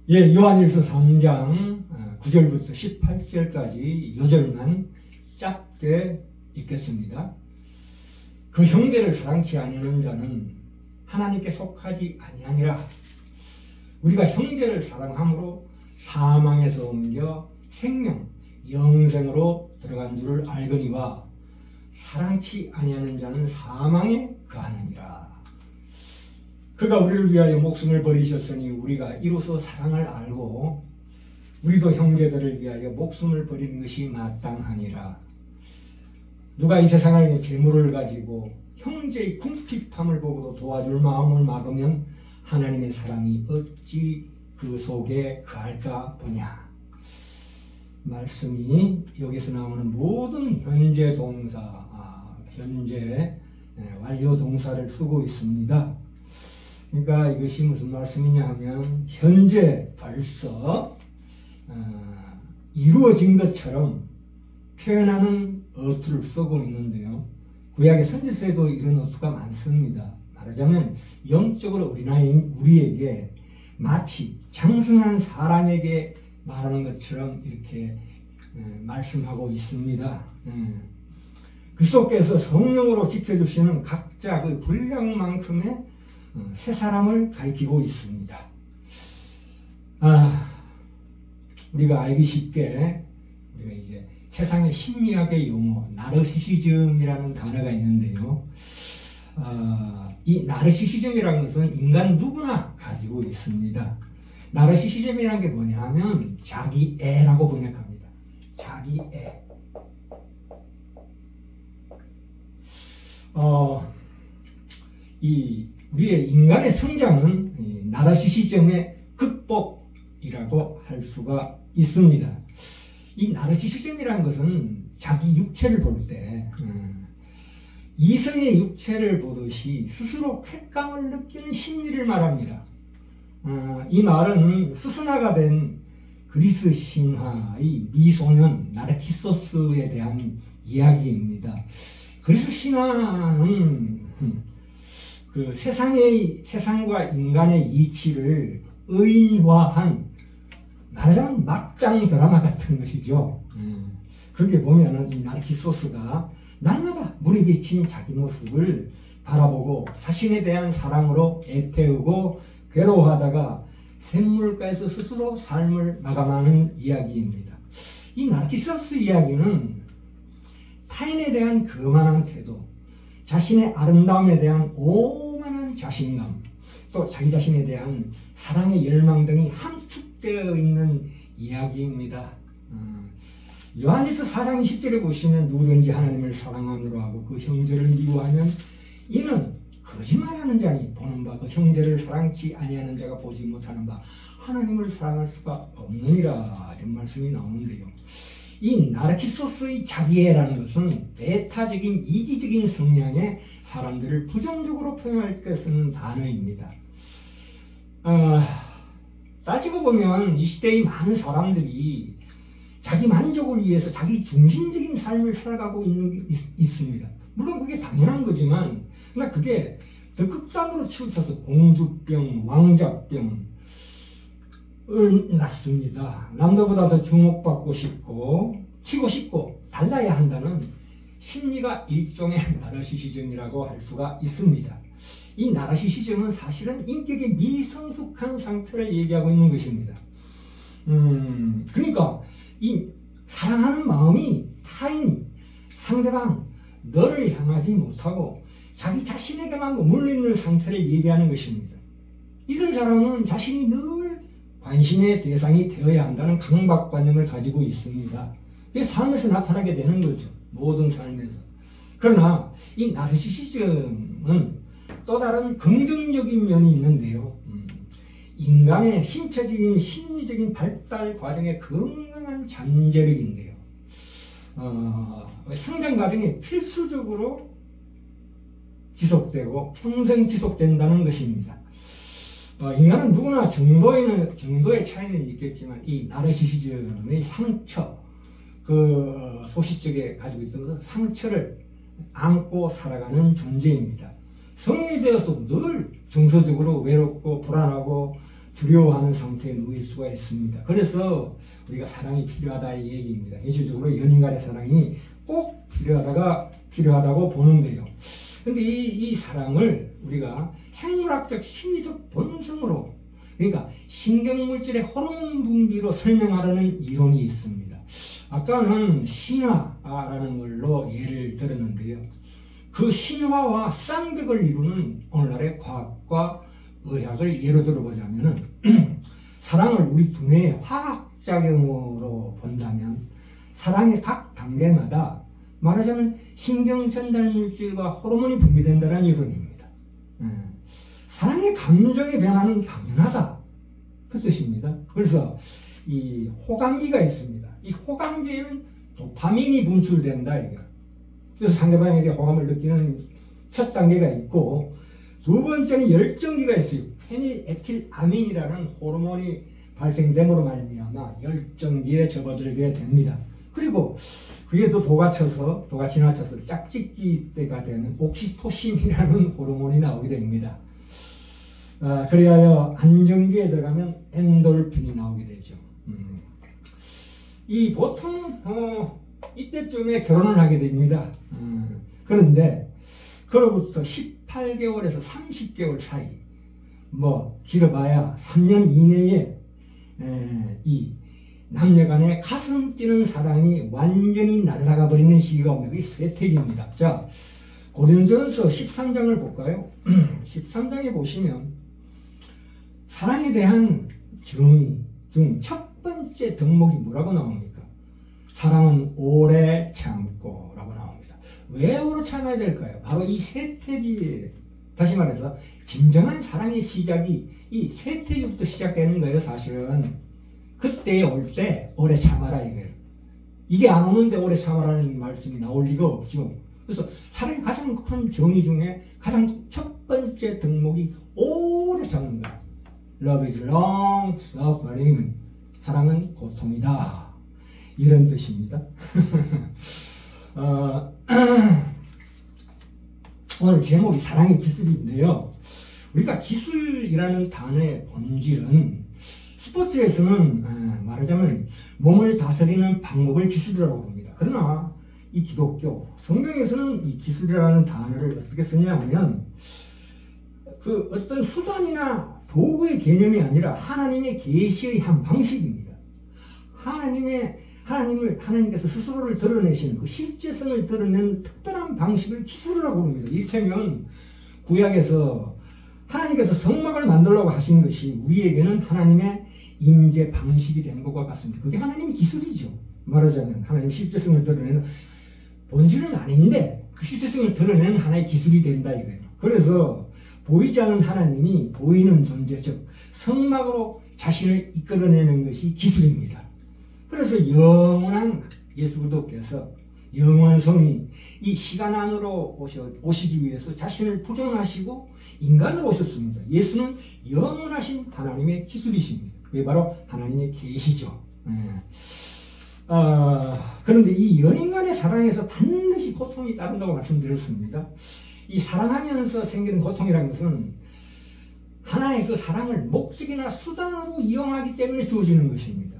예, 요한일서 3장 9절부터 18절까지 요절만 짧게 읽겠습니다. 그 형제를 사랑치 아니하는 자는 하나님께 속하지 아니하니라. 우리가 형제를 사랑함으로 사망에서 옮겨 생명, 영생으로 들어간 줄을 알거니와 사랑치 아니하는 자는 사망에 거하느니라. 그가 우리를 위하여 목숨을 버리셨으니 우리가 이로써 사랑을 알고 우리도 형제들을 위하여 목숨을 버리는 것이 마땅하니라. 누가 이 세상의 재물을 가지고 형제의 궁핍함을 보고도 도와줄 마음을 막으면 하나님의 사랑이 어찌 그 속에 거할까 보냐. 말씀이 여기서 나오는 모든 현재 동사, 현재 완료 동사를 쓰고 있습니다. 그러니까 이것이 무슨 말씀이냐 하면 현재 벌써 이루어진 것처럼 표현하는 어투를 쓰고 있는데요. 구약의 선지서에도 이런 어투가 많습니다. 말하자면 영적으로 우리에게 마치 장성한 사람에게 말하는 것처럼 이렇게 말씀하고 있습니다. 그리스도께서 성령으로 지켜주시는 각자 그 분량만큼의 새 사람을 가리키고 있습니다. 우리가 알기 쉽게 우리가 이제 세상의 심리학의 용어 나르시시즘이라는 단어가 있는데요. 이 나르시시즘이라는 것은 인간 누구나 가지고 있습니다. 나르시시즘이라는 게 뭐냐 하면 자기애라고 번역합니다. 자기애. 우리의 인간의 성장은 나르시시즘의 극복이라고 할 수가 있습니다. 이 나르시시즘이라는 것은 자기 육체를 볼 때 이성의 육체를 보듯이 스스로 쾌감을 느끼는 심리를 말합니다. 이 말은 수순화가 된 그리스 신화의 미소년 나르키소스에 대한 이야기입니다. 그리스 신화는 그 세상과 인간의 이치를 의인화한 말하자면 막장 드라마 같은 것이죠. 그렇게 보면은 이 나르키소스가 날마다 물에 비친 자기 모습을 바라보고 자신에 대한 사랑으로 애태우고 괴로워하다가 샘물가에서 스스로 삶을 마감하는 이야기입니다. 이 나르키소스 이야기는 타인에 대한 거만한 태도, 자신의 아름다움에 대한 오만한 자신감, 또 자기 자신에 대한 사랑의 열망 등이 함축되어 있는 이야기입니다. 요한일서 4장 20절에 보시면 누구든지 하나님을 사랑하느라 하고 그 형제를 미워하면 이는 거짓말하는 자니 보는 바 그 형제를 사랑치 아니하는 자가 보지 못하는 바 하나님을 사랑할 수가 없느니라 이런 말씀이 나오는데요. 이 나르키소스의 자기애라는 것은 배타적인 이기적인 성향의 사람들을 부정적으로 표현할 때 쓰는 단어입니다. 따지고 보면 이 시대의 많은 사람들이 자기 만족을 위해서 자기 중심적인 삶을 살아가고 있습니다. 물론 그게 당연한 거지만 그러나 그게 더 극단으로 치우쳐서 공주병, 왕자병을 낳습니다. 남들보다 더 주목받고 싶고 튀고 싶고 달라야 한다는 심리가 일종의 나르시시즘이라고 할 수가 있습니다. 이 나르시시즘은 사실은 인격의 미성숙한 상태를 얘기하고 있는 것입니다. 그러니까 이 사랑하는 마음이 타인, 상대방, 너를 향하지 못하고 자기 자신에게만 머물러있는 상태를 얘기하는 것입니다. 이런 사람은 자신이 늘 관심의 대상이 되어야 한다는 강박관념을 가지고 있습니다. 이게 삶에서 나타나게 되는 거죠. 모든 삶에서. 그러나 이 나르시시즘은 또 다른 긍정적인 면이 있는데요. 인간의 신체적인 심리적인 발달 과정의 건강한 잠재력인데요. 성장 과정이 필수적으로 지속되고 평생 지속된다는 것입니다. 인간은 누구나 정도의 차이는 있겠지만 이 나르시시즘의 상처, 그 소시적에 가지고 있던 그 상처를 안고 살아가는 존재입니다. 성인이 되어서 늘 정서적으로 외롭고 불안하고 두려워하는 상태에 놓일 수가 있습니다. 그래서 우리가 사랑이 필요하다 이 얘기입니다. 현실적으로 연인 간의 사랑이 꼭 필요하다고 보는데요. 근데 이 사랑을 우리가 생물학적 심리적 본성으로, 그러니까 신경물질의 호르몬 분비로 설명하려는 이론이 있습니다. 아까는 신화라는 걸로 예를 들었는데요. 그 신화와 쌍벽을 이루는 오늘날의 과학과 의학을 예로 들어보자면 사랑을 우리 두뇌의 화학작용으로 본다면 사랑의 각 단계마다 말하자면 신경전달물질과 호르몬이 분비된다는 이론입니다. 사랑의 감정의 변화는 당연하다 그 뜻입니다. 그래서 이 호감기가 있습니다. 이 호감기에는 도파민이 분출된다 이거. 그래서 상대방에게 호감을 느끼는 첫 단계가 있고, 두 번째는 열정기가 있어요. 페닐에틸아민이라는 호르몬이 발생됨으로 말미암아 열정기에 접어들게 됩니다. 그리고 그게 또 도가 지나쳐서 짝짓기 때가 되는 옥시토신이라는 호르몬이 나오게 됩니다. 그리하여 안정기에 들어가면 엔돌핀이 나오게 되죠. 이 보통 이때쯤에 결혼을 하게 됩니다. 그런데 그로부터 18개월에서 30개월 사이, 길어봐야 3년 이내에 이 남녀 간의 가슴 뛰는 사랑이 완전히 날아가 버리는 시기가 오면 그게 쇠퇴기입니다. 자, 고린도전서 13장을 볼까요? 13장에 보시면 사랑에 대한 정의 중 첫 번째 덕목이 뭐라고 나옵니까? 사랑은 오래 참고 라고 나옵니다. 왜 오래 참아야 될까요? 바로 이 쇠퇴기, 다시 말해서 진정한 사랑의 시작이 이 쇠퇴기부터 시작되는 거예요. 사실은 그때 올 때 오래 참아라 이거예요. 이게 안 오는데 오래 참아라는 말씀이 나올 리가 없죠. 그래서 사랑의 가장 큰 정의 중에 가장 첫 번째 덕목이 오래 참는 거예요. Love is long suffering. 사랑은 고통이다. 이런 뜻입니다. 오늘 제목이 사랑의 기술인데요. 우리가 기술이라는 단어의 본질은 스포츠에서는 말하자면 몸을 다스리는 방법을 기술이라고 합니다. 그러나 이 기독교 성경에서는 이 기술이라는 단어를 어떻게 쓰냐면 그 어떤 수단이나 도구의 개념이 아니라 하나님의 계시의 한 방식입니다. 하나님께서 스스로를 드러내시는 그 실제성을 드러내는 특별한 방식을 기술이라고 합니다. 이를테면 구약에서 하나님께서 성막을 만들려고 하신 것이 우리에게는 하나님의 임재 방식이 된 것과 같습니다. 그게 하나님의 기술이죠. 말하자면 하나님의 실제성을 드러내는, 본질은 아닌데 그 실제성을 드러내는 하나의 기술이 된다 이거예요. 그래서 보이지 않는 하나님이 보이는 존재, 즉 성막으로 자신을 이끌어내는 것이 기술입니다. 그래서 영원한 예수 그리스도께서 영원성이 이 시간 안으로 오시기 위해서 자신을 부정하시고 인간으로 오셨습니다. 예수는 영원하신 하나님의 기술이십니다. 그게 바로 하나님의 계시죠. 그런데 이 연인 간의 사랑에서 반드시 고통이 따른다고 말씀드렸습니다. 이 사랑하면서 생기는 고통이라는 것은 하나의 그 사랑을 목적이나 수단으로 이용하기 때문에 주어지는 것입니다.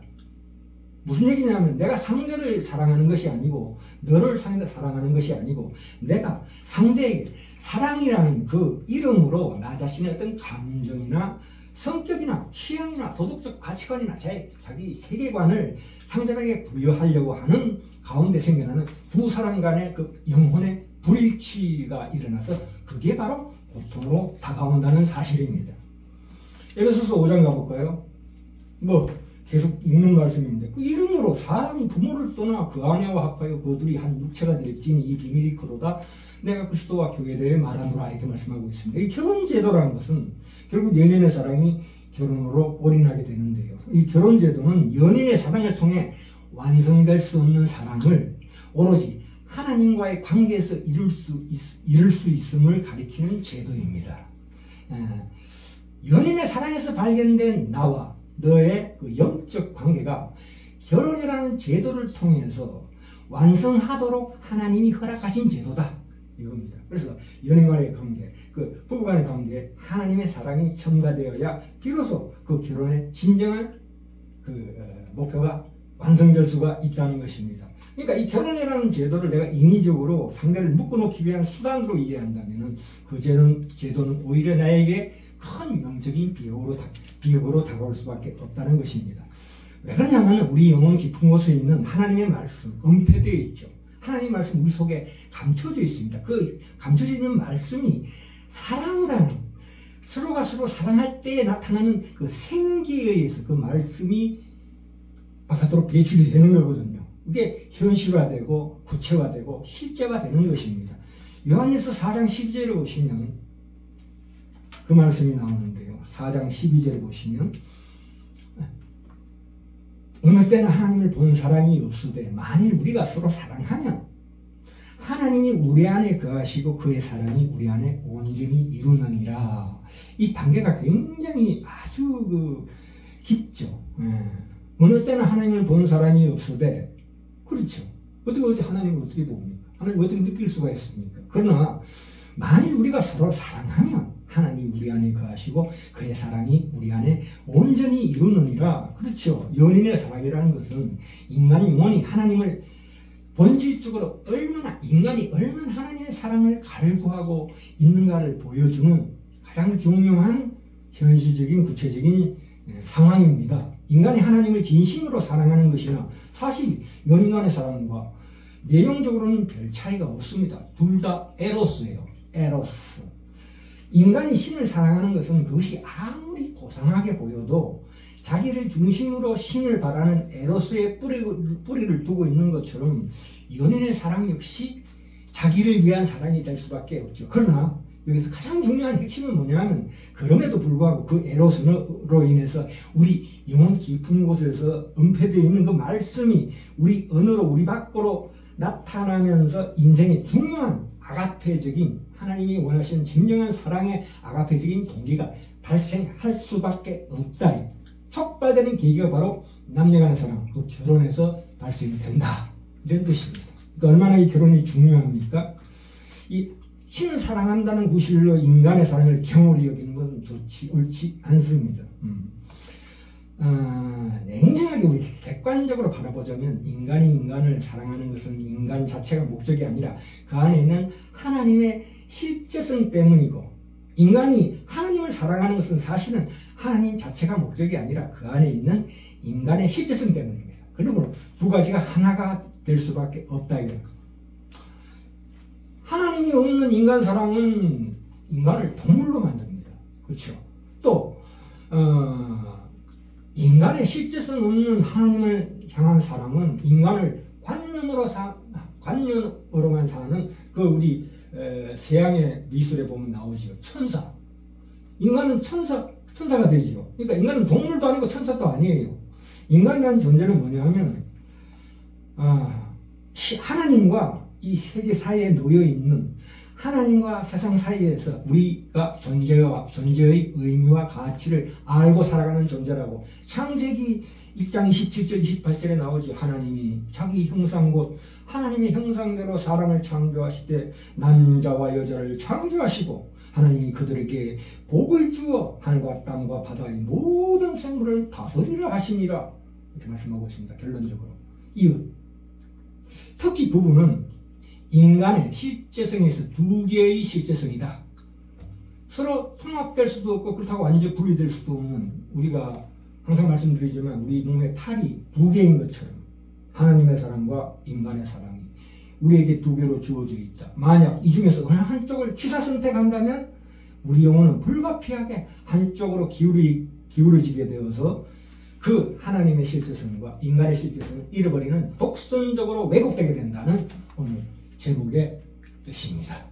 무슨 얘기냐면 내가 상대를 사랑하는 것이 아니고, 너를 사랑하는 것이 아니고, 내가 상대에게 사랑이라는 그 이름으로 나 자신의 어떤 감정이나 성격이나 취향이나 도덕적 가치관이나 자기 세계관을 상대방에게 부여하려고 하는 가운데 생겨나는 두 사람 간의 그 영혼의 불일치가 일어나서 그게 바로 고통으로 다가온다는 사실입니다. 에베소서 5장 가볼까요? 계속 읽는 말씀인데, 그 이름으로 사람이 부모를 떠나 그 아내와 합하여 그들이 한 육체가 될지니 이 비밀이 그로다 내가 그리스도와 교회에 대해 말하노라 이렇게 말씀하고 있습니다. 이 결혼제도라는 것은 결국 연인의 사랑이 결혼으로 올인하게 되는데요. 이 결혼제도는 연인의 사랑을 통해 완성될 수 없는 사랑을 오로지 하나님과의 관계에서 이룰 수 있음을 가리키는 제도입니다. 연인의 사랑에서 발견된 나와 너의 그 영적 관계가 결혼이라는 제도를 통해서 완성하도록 하나님이 허락하신 제도다 이겁니다. 그래서 연인과의 관계, 그 부부간의 관계에 하나님의 사랑이 첨가되어야 비로소 그 결혼의 진정한 그 목표가 완성될 수가 있다는 것입니다. 그러니까 이 결혼이라는 제도를 내가 인위적으로 상대를 묶어놓기 위한 수단으로 이해한다면 그 제도는 오히려 나에게 큰 영적인 비극으로 다가올 수밖에 없다는 것입니다. 왜 그러냐면 우리 영혼 깊은 곳에 있는 하나님의 말씀, 은폐되어 있죠. 하나님의 말씀 우리 속에 감춰져 있습니다. 그 감춰져 있는 말씀이 사랑을 하는, 서로가 서로 사랑할 때에 나타나는 그 생기에 의해서 그 말씀이 바깥으로 배출이 되는 거거든요. 이게 현실화되고 구체화되고 실제화되는 것입니다. 요한일서 4장 12절에 보시면 그 말씀이 나오는데요. 4장 12절에 보시면 어느 때는 하나님을 본 사람이 없으되 만일 우리가 서로 사랑하면 하나님이 우리 안에 거하시고 그의 사랑이 우리 안에 온전히 이루느니라. 이 단계가 굉장히 아주 깊죠. 어느 때는 하나님을 본 사람이 없으되, 그렇죠. 어떻게 하나님을 어떻게 봅니까? 하나님을 어떻게 느낄 수가 있습니까? 그러나 만일 우리가 서로 사랑하면 하나님 우리 안에 거하시고 그의 사랑이 우리 안에 온전히 이루느니라. 그렇죠. 연인의 사랑이라는 것은 인간 영혼이 하나님을 본질적으로 인간이 얼마나 하나님의 사랑을 갈구하고 있는가를 보여주는 가장 중요한 현실적인 구체적인 상황입니다. 인간이 하나님을 진심으로 사랑하는 것이나 사실 연인 간의 사랑과 내용적으로는 별 차이가 없습니다. 둘 다 에로스예요. 에로스. 인간이 신을 사랑하는 것은 그것이 아무리 고상하게 보여도 자기를 중심으로 신을 바라는 에로스의 뿌리를 두고 있는 것처럼 연인의 사랑 역시 자기를 위한 사랑이 될 수밖에 없죠. 그러나 여기서 가장 중요한 핵심은 뭐냐면 그럼에도 불구하고 그 에로스로 인해서 우리 영혼 깊은 곳에서 은폐되어 있는 그 말씀이 우리 언어로 우리 밖으로 나타나면서 인생의 중요한 아가페적인 하나님이 원하시는 진정한 사랑의 아가페적인 동기가 발생할 수밖에 없다. 촉발되는 계기가 바로 남녀간의 사랑, 그 결혼에서 발생이 된다. 이런 뜻입니다. 그러니까 얼마나 이 결혼이 중요합니까? 이 신을 사랑한다는 구실로 인간의 사랑을 경홀히 여기는 건 옳지 않습니다. 냉정하게 우리 객관적으로 바라보자면 인간이 인간을 사랑하는 것은 인간 자체가 목적이 아니라 그 안에 있는 하나님의 실제성 때문이고, 인간이 하나님을 사랑하는 것은 사실은 하나님 자체가 목적이 아니라 그 안에 있는 인간의 실제성 때문입니다. 그러므로 두 가지가 하나가 될 수밖에 없다 이거예요. 하나님이 없는 인간 사랑은 인간을 동물로 만듭니다. 그렇죠? 또 인간의 실제성 없는 하나님을 향한 사랑은 인간을 관념으로만 사는 그 우리 서양의 미술에 보면 나오지요. 천사. 인간은 천사가 되지요. 그러니까 인간은 동물도 아니고 천사도 아니에요. 인간이라는 존재는 뭐냐면 하나님과 이 세계 사이에 놓여 있는 하나님과 세상 사이에서 우리가 존재의 의미와 가치를 알고 살아가는 존재라고 창세기 1장 27절 28절에 나오죠. 하나님이 자기 형상 곧 하나님의 형상대로 사람을 창조하시되 남자와 여자를 창조하시고 하나님이 그들에게 복을 주어 하늘과 땅과 바다의 모든 생물을 다스리라 하시니라. 이렇게 말씀하고 있습니다. 결론적으로 이웃. 특히 부부는 인간의 실제성에서 두 개의 실제성이다. 서로 통합될 수도 없고 그렇다고 완전 분리될 수도 없는, 우리가 항상 말씀드리지만 우리 몸에 팔이 두 개인 것처럼 하나님의 사랑과 인간의 사랑이 우리에게 두 개로 주어져 있다. 만약 이 중에서 어느 한쪽을 취사 선택한다면 우리 영혼은 불가피하게 한쪽으로 기울어지게 되어서 그 하나님의 실제성과 인간의 실제성을 잃어버리는 독선적으로 왜곡되게 된다는 오늘 제목의 뜻입니다.